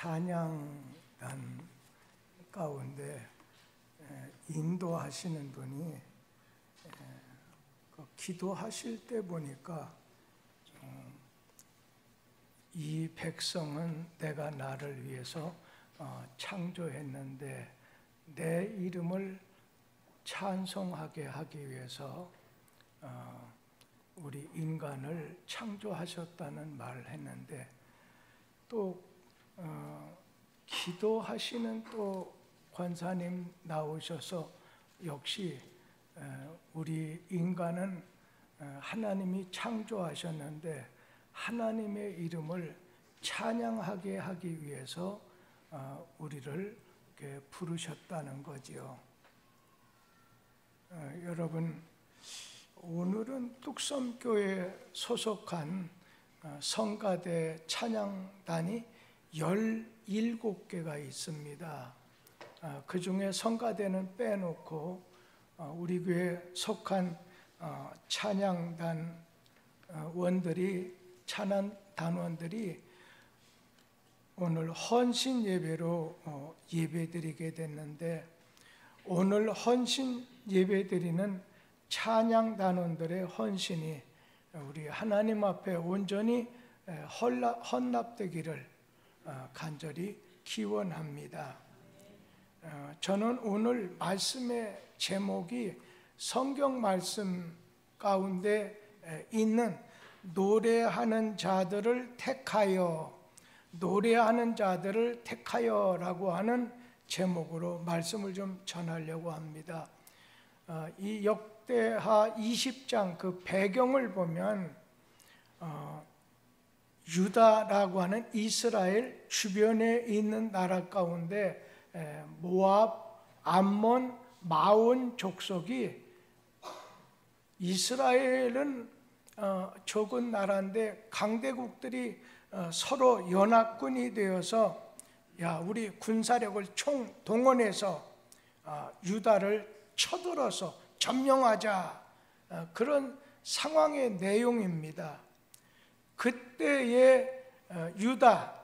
찬양단 가운데 인도하시는 분이 기도하실 때 보니까 이 백성은 내가 나를 위해서 창조했는데 내 이름을 찬송하게 하기 위해서 우리 인간을 창조하셨다는 말을 했는데 또 기도하시는 또 권사님 나오셔서 역시 우리 인간은 하나님이 창조하셨는데 하나님의 이름을 찬양하게 하기 위해서 우리를 이렇게 부르셨다는 거지요. 여러분, 오늘은 뚝섬교회에 소속한 성가대 찬양단이 17개가 있습니다. 그 중에 성가대는 빼놓고 우리 교회에 속한 찬양단 단원들이 오늘 헌신 예배로 예배드리게 됐는데, 오늘 헌신 예배드리는 찬양 단원들의 헌신이 우리 하나님 앞에 온전히 헌납되기를 간절히 기원합니다. 저는 오늘 말씀의 제목이 성경 말씀 가운데 있는 노래하는 자들을 택하여, 노래하는 자들을 택하여라고 하는 제목으로 말씀을 좀 전하려고 합니다. 이 역대하 20장 그 배경을 보면 유다라고 하는 이스라엘 주변에 있는 나라 가운데 모압, 암몬, 마온 족속이, 이스라엘은 적은 나라인데 강대국들이 서로 연합군이 되어서 우리 군사력을 총동원해서 유다를 쳐들어서 점령하자, 그런 상황의 내용입니다. 그때의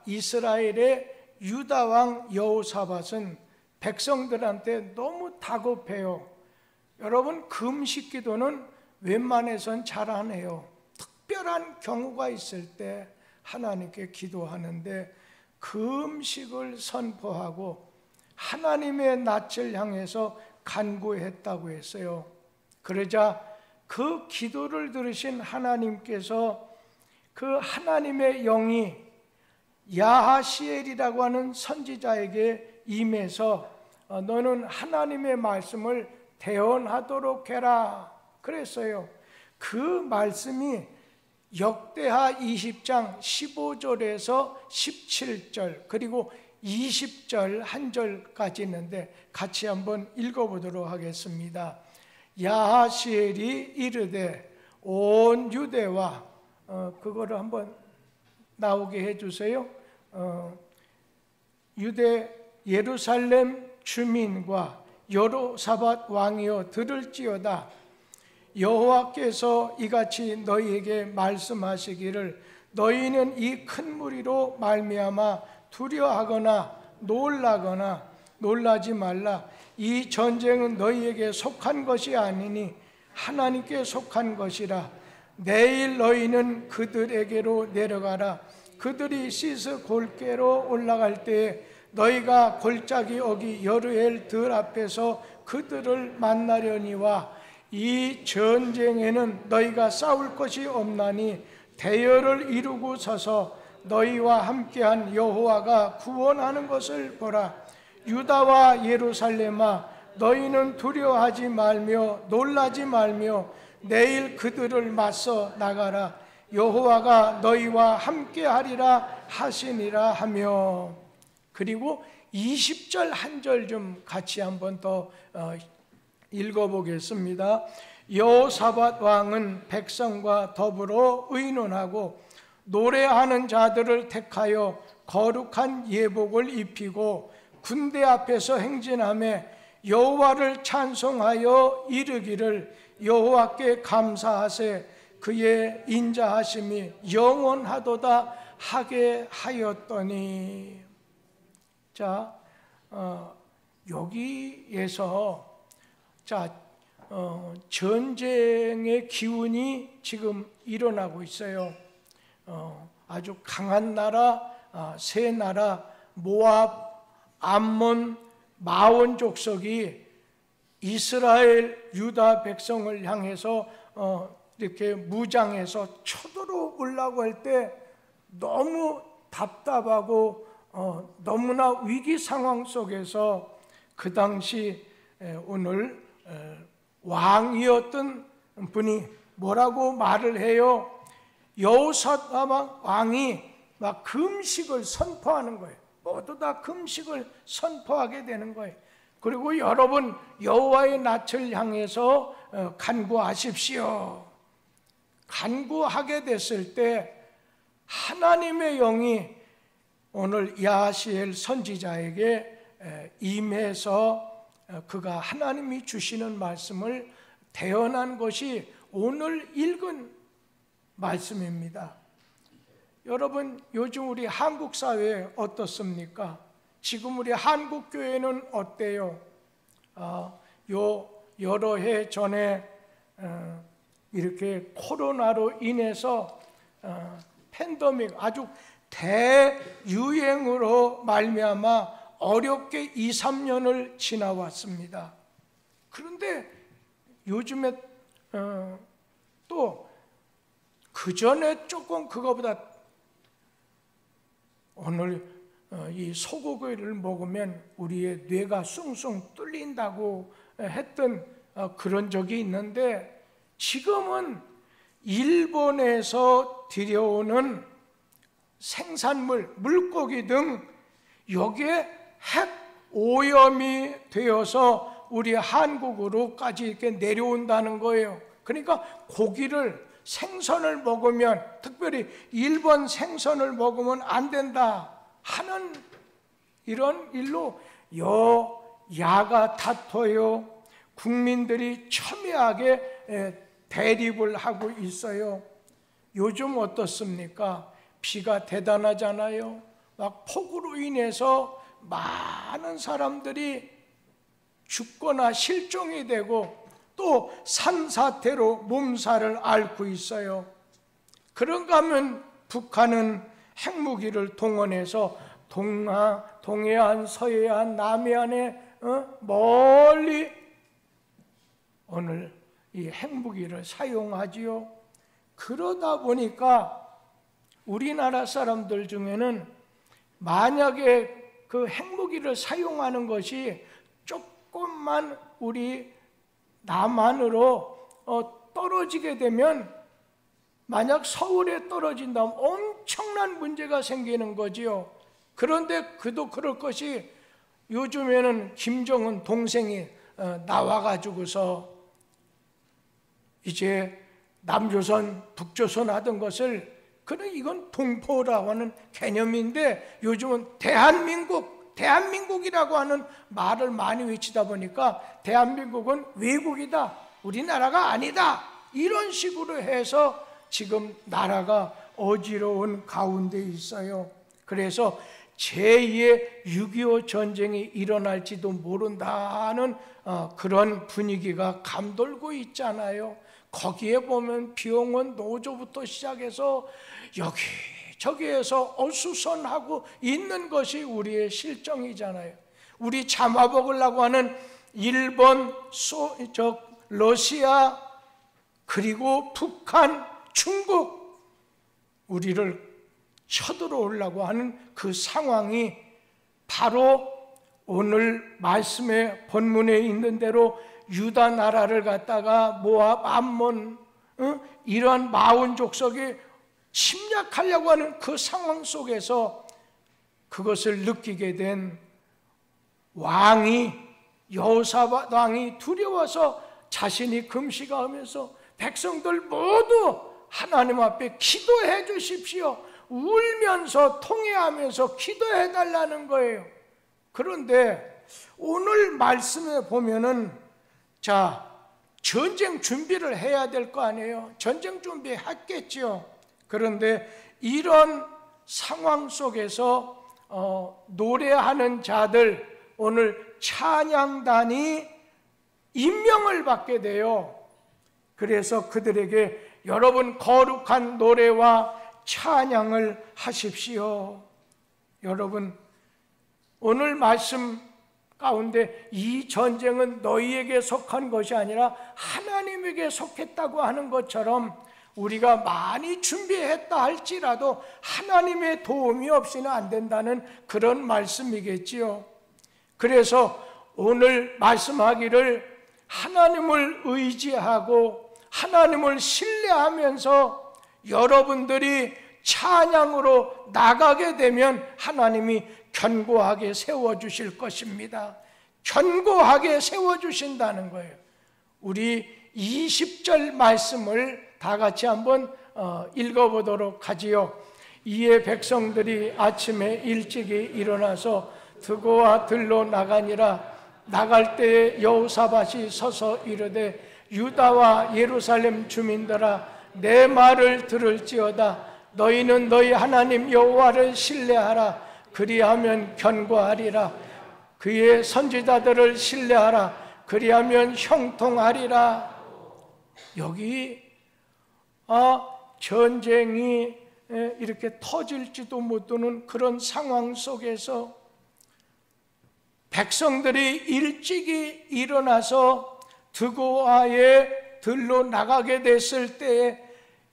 이스라엘의 유다 왕 여호사밧은 백성들한테 너무 다급해요. 여러분, 금식 기도는 웬만해선 잘하네요. 특별한 경우가 있을 때 하나님께 기도하는데 금식을 선포하고 하나님의 낯을 향해서 간구했다고 했어요. 그러자 그 기도를 들으신 하나님께서 그 하나님의 영이 야하시엘이라고 하는 선지자에게 임해서 너는 하나님의 말씀을 대언하도록 해라 그랬어요. 그 말씀이 역대하 20장 15절에서 17절 그리고 20절 한 절까지 있는데 같이 한번 읽어보도록 하겠습니다. 야하시엘이 이르되 온 유대와 그거를 한번 나오게 해주세요. 유대 예루살렘 주민과 여호사밧 왕이여 들을지어다. 여호와께서 이같이 너희에게 말씀하시기를 너희는 이 큰 무리로 말미암아 두려워하거나 놀라지 말라. 이 전쟁은 너희에게 속한 것이 아니니 하나님께 속한 것이라. 내일 너희는 그들에게로 내려가라. 그들이 시스 골개로 올라갈 때에 너희가 골짜기 어기 여르엘 들 앞에서 그들을 만나려니와 이 전쟁에는 너희가 싸울 것이 없나니 대열을 이루고 서서 너희와 함께한 여호와가 구원하는 것을 보라. 유다와 예루살렘아 너희는 두려워하지 말며 놀라지 말며 내일 그들을 맞서 나가라. 여호와가 너희와 함께하리라 하시니라 하며, 그리고 20절 한 절 좀 같이 한번 더 읽어보겠습니다. 여호사밧 왕은 백성과 더불어 의논하고 노래하는 자들을 택하여 거룩한 예복을 입히고 군대 앞에서 행진하며 여호와를 찬송하여 이르기를 여호와께 감사하세 그의 인자하심이 영원하도다 하게 하였더니. 자, 여기에서 전쟁의 기운이 지금 일어나고 있어요. 아주 강한 나라, 세 나라, 모압, 암몬, 마온 족속이 이스라엘, 유다 백성을 향해서 이렇게 무장해서 쳐들어오려고 할 때 너무 답답하고 너무나 위기 상황 속에서 그 당시 오늘 왕이었던 분이 뭐라고 말을 해요? 여호사밧 왕이 막 금식을 선포하는 거예요. 모두 다 금식을 선포하게 되는 거예요. 그리고 여러분, 여호와의 낯을 향해서 간구하십시오. 간구하게 됐을 때 하나님의 영이 오늘 야하시엘 선지자에게 임해서 그가 하나님이 주시는 말씀을 대언한 것이 오늘 읽은 말씀입니다. 여러분, 요즘 우리 한국 사회 어떻습니까? 지금 우리 한국 교회는 어때요? 여러 해 전에 이렇게 코로나로 인해서 팬데믹, 아주 대유행으로 말미암아 어렵게 2, 3년을 지나왔습니다. 그런데 요즘에 또 그 전에 조금 그거보다 오늘 이 소고기를 먹으면 우리의 뇌가 숭숭 뚫린다고 했던 그런 적이 있는데, 지금은 일본에서 들여오는 생산물, 물고기 등 여기에 핵 오염이 되어서 우리 한국으로까지 이렇게 내려온다는 거예요. 그러니까 고기를, 생선을 먹으면, 특별히 일본 생선을 먹으면 안 된다 하는 이런 일로 여야가 다퉈요. 국민들이 첨예하게 대립을 하고 있어요. 요즘 어떻습니까? 비가 대단하잖아요. 막 폭우로 인해서 많은 사람들이 죽거나 실종이 되고 또 산사태로 몸살을 앓고 있어요. 그런가 하면 북한은 핵무기를 동원해서 동해안, 서해안, 남해안에 멀리 오늘 이 핵무기를 사용하지요. 그러다 보니까 우리나라 사람들 중에는 만약에 그 핵무기를 사용하는 것이 조금만 우리 남한으로 떨어지게 되면, 만약 서울에 떨어진다면 엄청난 문제가 생기는 거지요. 그런데 그도 그럴 것이, 요즘에는 김정은 동생이 나와가지고서 이제 남조선, 북조선 하던 것을, 그는 이건 동포라고 하는 개념인데 요즘은 대한민국이라고 하는 말을 많이 외치다 보니까 대한민국은 외국이다, 우리나라가 아니다, 이런 식으로 해서 지금 나라가 어지러운 가운데 있어요. 그래서 제2의 6.25 전쟁이 일어날지도 모른다는 그런 분위기가 감돌고 있잖아요. 거기에 보면 비용은 노조부터 시작해서 여기저기에서 어수선하고 있는 것이 우리의 실정이잖아요. 우리 잡아먹으려고 하는 일본, 러시아, 그리고 북한, 중국, 우리를 쳐들어오려고 하는 그 상황이 바로 오늘 말씀의 본문에 있는 대로 유다 나라를 갖다가 모압, 암몬, 이러한 마온 족속이 침략하려고 하는 그 상황 속에서 그것을 느끼게 된 왕이, 여호사밧 왕이 두려워서 자신이 금식하면서 백성들 모두 하나님 앞에 기도해 주십시오, 울면서 통회하면서 기도해 달라는 거예요. 그런데 오늘 말씀에 보면은, 자, 전쟁 준비를 해야 될 거 아니에요. 전쟁 준비했겠죠. 그런데 이런 상황 속에서 노래하는 자들, 오늘 찬양단이 임명을 받게 돼요. 그래서 그들에게 여러분 거룩한 노래와 찬양을 하십시오. 여러분, 오늘 말씀 가운데 이 전쟁은 너희에게 속한 것이 아니라 하나님에게 속했다고 하는 것처럼 우리가 많이 준비했다 할지라도 하나님의 도움이 없이는 안 된다는 그런 말씀이겠지요. 그래서 오늘 말씀하기를 하나님을 의지하고 하나님을 신뢰하면서 여러분들이 찬양으로 나가게 되면 하나님이 견고하게 세워주실 것입니다. 견고하게 세워주신다는 거예요. 우리 20절 말씀을 다 같이 한번 읽어보도록 하지요. 이에 백성들이 아침에 일찍이 일어나서 드고와 들로 나가니라. 나갈 때에 여호사밧이 서서 이르되 유다와 예루살렘 주민들아 내 말을 들을지어다. 너희는 너희 하나님 여호와를 신뢰하라. 그리하면 견고하리라. 그의 선지자들을 신뢰하라. 그리하면 형통하리라. 여기 전쟁이 이렇게 터질지도 못하는 그런 상황 속에서 백성들이 일찍이 일어나서 드고아의 들로 나가게 됐을 때에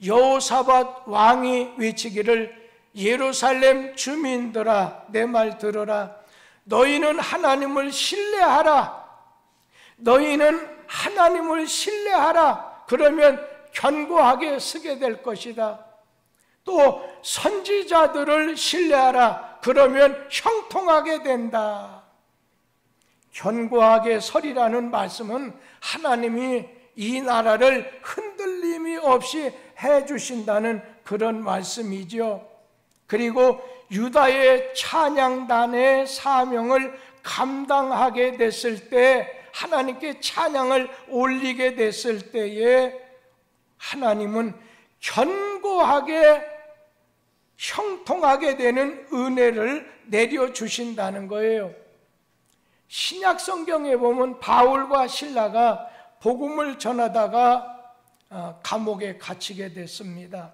여호사밧 왕이 외치기를 예루살렘 주민들아 내 말 들어라. 너희는 하나님을 신뢰하라. 너희는 하나님을 신뢰하라. 그러면 견고하게 서게 될 것이다. 또 선지자들을 신뢰하라. 그러면 형통하게 된다. 견고하게 서리라는 말씀은 하나님이 이 나라를 흔들림이 없이 해주신다는 그런 말씀이죠. 그리고 유다의 찬양단의 사명을 감당하게 됐을 때, 하나님께 찬양을 올리게 됐을 때에 하나님은 견고하게 형통하게 되는 은혜를 내려주신다는 거예요. 신약 성경에 보면 바울과 실라가 복음을 전하다가 감옥에 갇히게 됐습니다.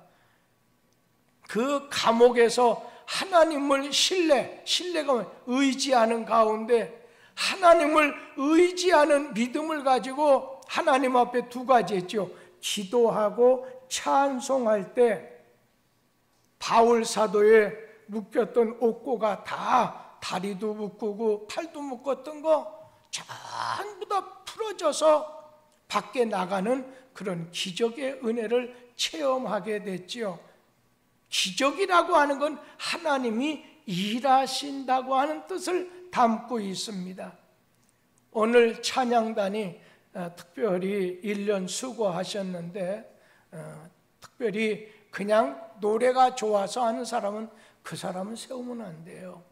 그 감옥에서 하나님을 신뢰가 의지하는 가운데 하나님을 의지하는 믿음을 가지고 하나님 앞에 두 가지 했죠. 기도하고 찬송할 때 바울 사도에 묶였던 옥고가 다 다리도 묶고 팔도 묶었던 거 전부 다 풀어져서 밖에 나가는 그런 기적의 은혜를 체험하게 됐지요. 기적이라고 하는 건 하나님이 일하신다고 하는 뜻을 담고 있습니다. 오늘 찬양단이 특별히 1년 수고하셨는데 특별히 그냥 노래가 좋아서 하는 사람은 그 사람은 세우면 안 돼요.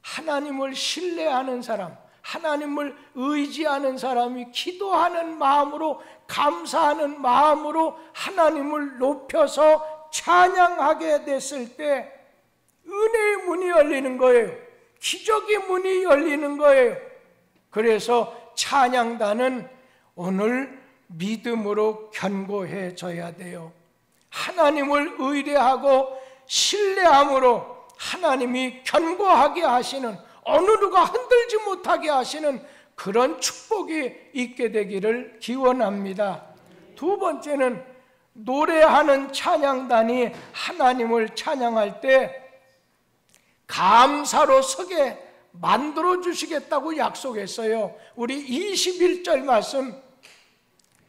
하나님을 신뢰하는 사람, 하나님을 의지하는 사람이 기도하는 마음으로, 감사하는 마음으로 하나님을 높여서 찬양하게 됐을 때 은혜의 문이 열리는 거예요. 기적의 문이 열리는 거예요. 그래서 찬양단은 오늘 믿음으로 견고해져야 돼요. 하나님을 의뢰하고 신뢰함으로 하나님이 견고하게 하시는, 어느 누가 흔들지 못하게 하시는 그런 축복이 있게 되기를 기원합니다. 두 번째는 노래하는 찬양단이 하나님을 찬양할 때 감사로 서게 만들어 주시겠다고 약속했어요. 우리 21절 말씀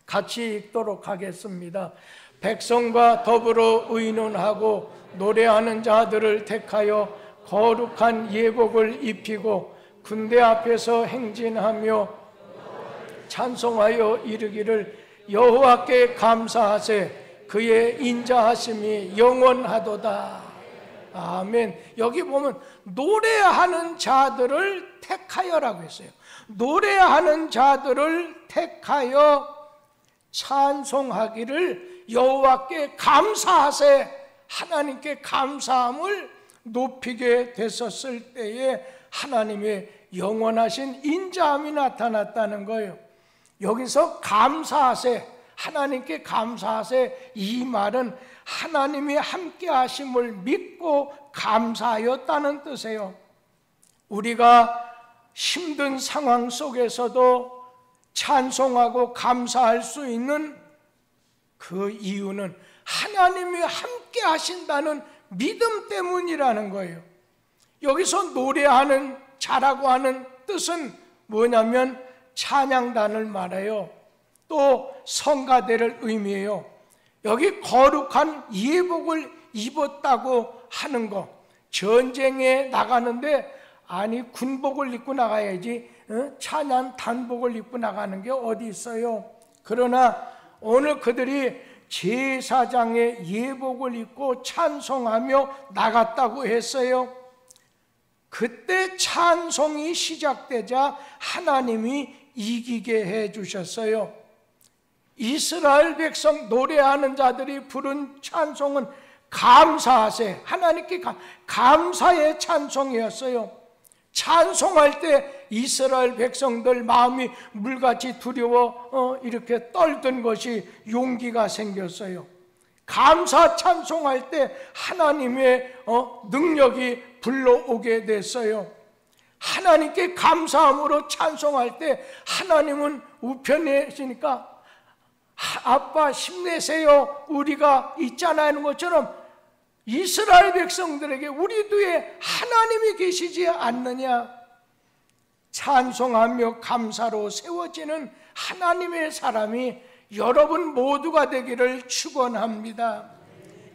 같이 읽도록 하겠습니다. 백성과 더불어 의논하고 노래하는 자들을 택하여 거룩한 예복을 입히고 군대 앞에서 행진하며 찬송하여 이르기를 여호와께 감사하세 그의 인자하심이 영원하도다. 아멘. 여기 보면 노래하는 자들을 택하여라고 했어요. 노래하는 자들을 택하여 찬송하기를 여호와께 감사하세. 하나님께 감사함을 높이게 됐었을 때에 하나님의 영원하신 인자함이 나타났다는 거예요. 여기서 감사하세, 하나님께 감사하세, 이 말은 하나님이 함께 하심을 믿고 감사하였다는 뜻이에요. 우리가 힘든 상황 속에서도 찬송하고 감사할 수 있는 그 이유는 하나님이 함께 하신다는 믿음 때문이라는 거예요. 여기서 노래하는 자라고 하는 뜻은 뭐냐면 찬양단을 말해요. 또 성가대를 의미해요. 여기 거룩한 예복을 입었다고 하는 거, 전쟁에 나가는데 아니 군복을 입고 나가야지 찬양 단복을 입고 나가는 게 어디 있어요? 그러나 오늘 그들이 제사장의 예복을 입고 찬송하며 나갔다고 했어요. 그때 찬송이 시작되자 하나님이 이기게 해주셨어요. 이스라엘 백성 노래하는 자들이 부른 찬송은 감사하세, 하나님께 감사의 찬송이었어요. 찬송할 때 이스라엘 백성들 마음이 물같이 두려워 이렇게 떨던 것이 용기가 생겼어요. 감사 찬송할 때 하나님의 능력이 불러오게 됐어요. 하나님께 감사함으로 찬송할 때 하나님은 우편이시니까 아빠 힘내세요, 우리가 있잖아 하는 것처럼 이스라엘 백성들에게 우리 뒤에 하나님이 계시지 않느냐, 찬송하며 감사로 세워지는 하나님의 사람이 여러분 모두가 되기를 축원합니다.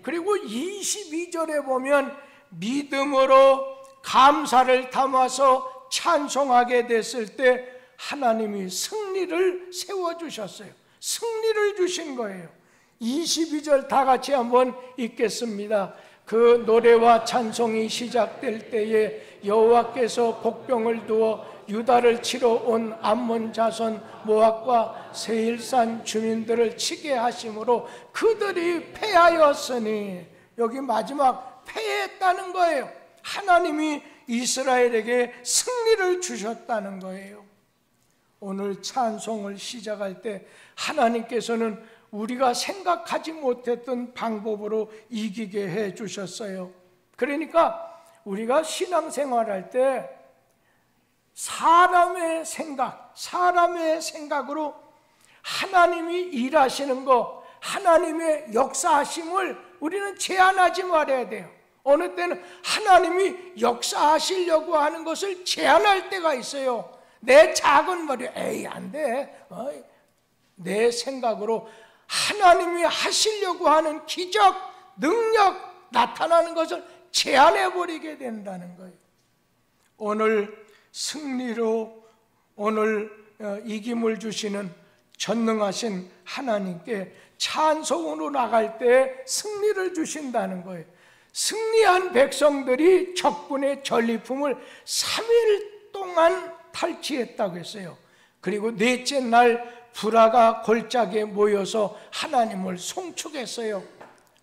그리고 22절에 보면 믿음으로 감사를 담아서 찬송하게 됐을 때 하나님이 승리를 세워주셨어요. 승리를 주신 거예요. 22절 다 같이 한번 읽겠습니다. 그 노래와 찬송이 시작될 때에 여호와께서 복병을 두어 유다를 치러 온 암몬 자손 모압과 세일산 주민들을 치게 하심으로 그들이 패하였으니, 여기 마지막 패했다는 거예요. 하나님이 이스라엘에게 승리를 주셨다는 거예요. 오늘 찬송을 시작할 때 하나님께서는 우리가 생각하지 못했던 방법으로 이기게 해 주셨어요. 그러니까 우리가 신앙생활할 때 사람의 생각으로 하나님이 일하시는 거, 하나님의 역사하심을 우리는 제한하지 말아야 돼요. 어느 때는 하나님이 역사하시려고 하는 것을 제한할 때가 있어요. 내 작은 머리, 에이 안 돼. 내 생각으로 하나님이 하시려고 하는 기적, 능력 나타나는 것을 제한해버리게 된다는 거예요. 오늘 승리로 오늘 이김을 주시는 전능하신 하나님께 찬송으로 나갈 때 승리를 주신다는 거예요. 승리한 백성들이 적군의 전리품을 3일 동안 탈취했다고 했어요. 그리고 넷째 날 불화가 골짜기에 모여서 하나님을 송축했어요.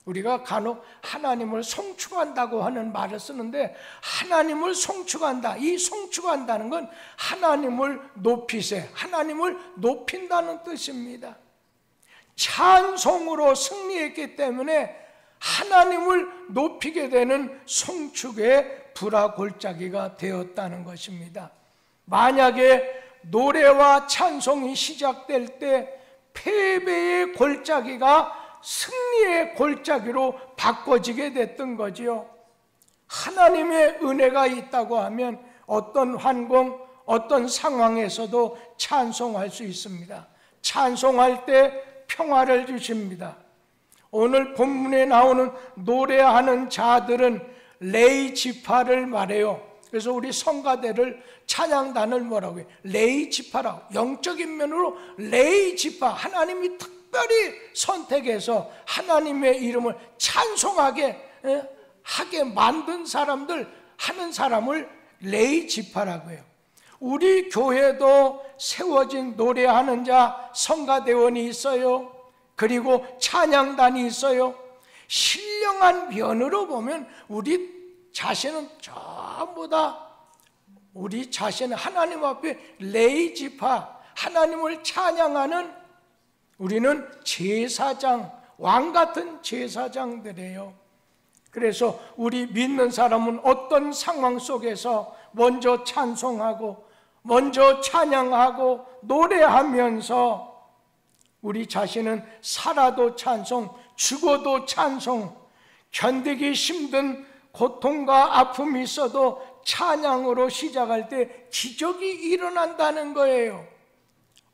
우리가 간혹 하나님을 송축한다고 하는 말을 쓰는데, 하나님을 송축한다, 이 송축한다는 건 하나님을 높이세, 하나님을 높인다는 뜻입니다. 찬송으로 승리했기 때문에 하나님을 높이게 되는 송축의 불화 골짜기가 되었다는 것입니다. 만약에 노래와 찬송이 시작될 때 패배의 골짜기가 승리의 골짜기로 바꿔지게 됐던 거지요. 하나님의 은혜가 있다고 하면 어떤 환공, 어떤 상황에서도 찬송할 수 있습니다. 찬송할 때 평화를 주십니다. 오늘 본문에 나오는 노래하는 자들은 레위 지파를 말해요. 그래서 우리 성가대를 찬양단을 뭐라고 해요? 레위 지파라고. 영적인 면으로 레위 지파, 하나님이 특별히 선택해서 하나님의 이름을 찬송하게 하게 만든 사람들, 하는 사람을 레위 지파라고 해요. 우리 교회도 세워진 노래하는 자 성가대원이 있어요. 그리고 찬양단이 있어요. 신령한 면으로 보면 우리 자신은 전부 다 우리 자신은 하나님 앞에 레이지파, 하나님을 찬양하는 우리는 제사장, 왕 같은 제사장들이에요. 그래서 우리 믿는 사람은 어떤 상황 속에서 먼저 찬송하고 먼저 찬양하고 노래하면서 우리 자신은 살아도 찬송, 죽어도 찬송, 견디기 힘든 고통과 아픔이 있어도 찬양으로 시작할 때 기적이 일어난다는 거예요.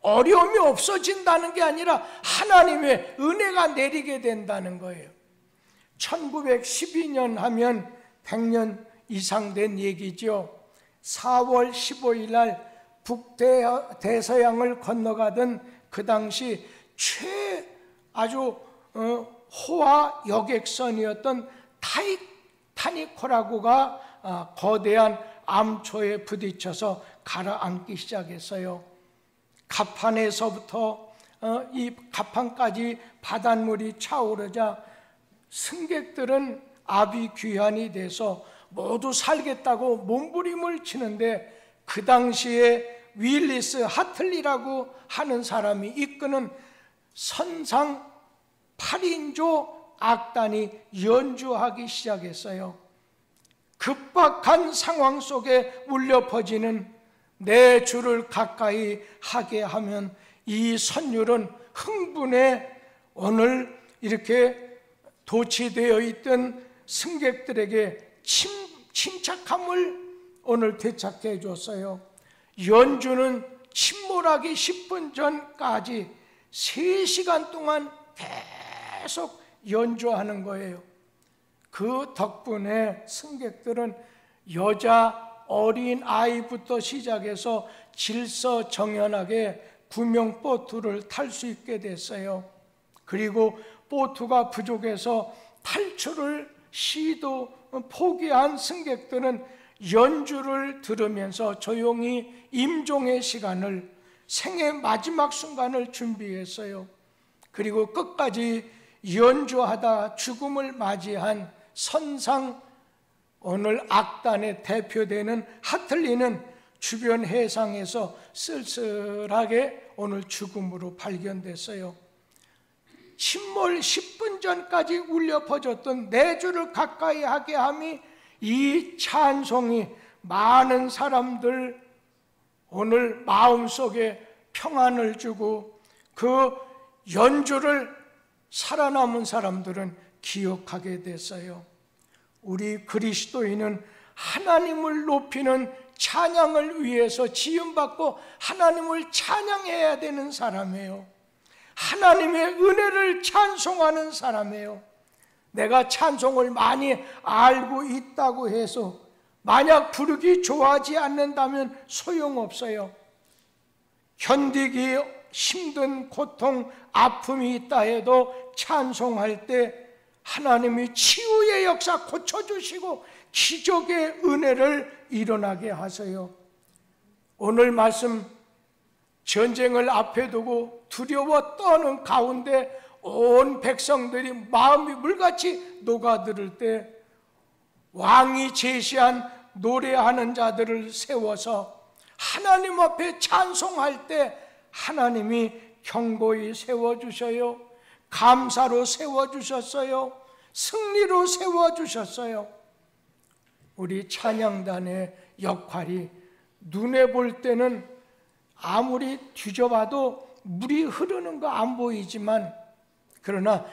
어려움이 없어진다는 게 아니라 하나님의 은혜가 내리게 된다는 거예요. 1912년 하면 100년 이상 된 얘기죠. 4월 15일 날 북대서양을 건너가던 그 당시 아주 호화 여객선이었던 타이타닉호라고가 거대한 암초에 부딪혀서 가라앉기 시작했어요. 갑판에서부터 이 갑판까지 바닷물이 차오르자 승객들은 아비규환이 돼서 모두 살겠다고 몸부림을 치는데 그 당시에 윌리스 하틀리라고 하는 사람이 이끄는 선상 8인조 악단이 연주하기 시작했어요. 급박한 상황 속에 울려 퍼지는 내 주를 가까이 하게 하면 이 선율은 흥분에 오늘 이렇게 도취되어 있던 승객들에게 침착함을 오늘 되찾게 해줬어요. 연주는 침몰하기 10분 전까지 3시간 동안 계속 연주하는 거예요. 그 덕분에 승객들은 여자, 어린 아이부터 시작해서 질서정연하게 구명보트를 탈 수 있게 됐어요. 그리고 보트가 부족해서 탈출을 포기한 승객들은 연주를 들으면서 조용히 임종의 시간을, 생의 마지막 순간을 준비했어요. 그리고 끝까지 연주하다 죽음을 맞이한 선상, 오늘 악단의 대표되는 하틀리는 주변 해상에서 쓸쓸하게 오늘 죽음으로 발견됐어요. 침몰 10분 전까지 울려 퍼졌던 내 주를 가까이 하게 함이 이 찬송이 많은 사람들 오늘 마음속에 평안을 주고 그 연주를 살아남은 사람들은 기억하게 됐어요. 우리 그리스도인은 하나님을 높이는 찬양을 위해서 지음받고 하나님을 찬양해야 되는 사람이에요. 하나님의 은혜를 찬송하는 사람이에요. 내가 찬송을 많이 알고 있다고 해서 만약 부르기 좋아하지 않는다면 소용없어요. 견디기 힘든 고통, 아픔이 있다 해도 찬송할 때 하나님이 치유의 역사 고쳐주시고 기적의 은혜를 일어나게 하세요. 오늘 말씀 전쟁을 앞에 두고 두려워 떠는 가운데 온 백성들이 마음이 물같이 녹아들을 때 왕이 제시한 노래하는 자들을 세워서 하나님 앞에 찬송할 때 하나님이 경고히 세워주셔요. 감사로 세워주셨어요. 승리로 세워주셨어요. 우리 찬양단의 역할이 눈에 볼 때는 아무리 뒤져봐도 물이 흐르는 거 안 보이지만 그러나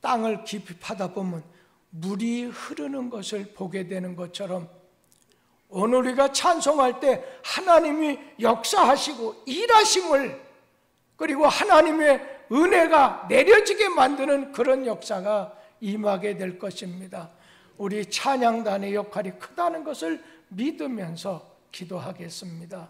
땅을 깊이 파다 보면 물이 흐르는 것을 보게 되는 것처럼 오늘 우리가 찬송할 때 하나님이 역사하시고 일하심을 그리고 하나님의 은혜가 내려지게 만드는 그런 역사가 임하게 될 것입니다. 우리 찬양단의 역할이 크다는 것을 믿으면서 기도하겠습니다.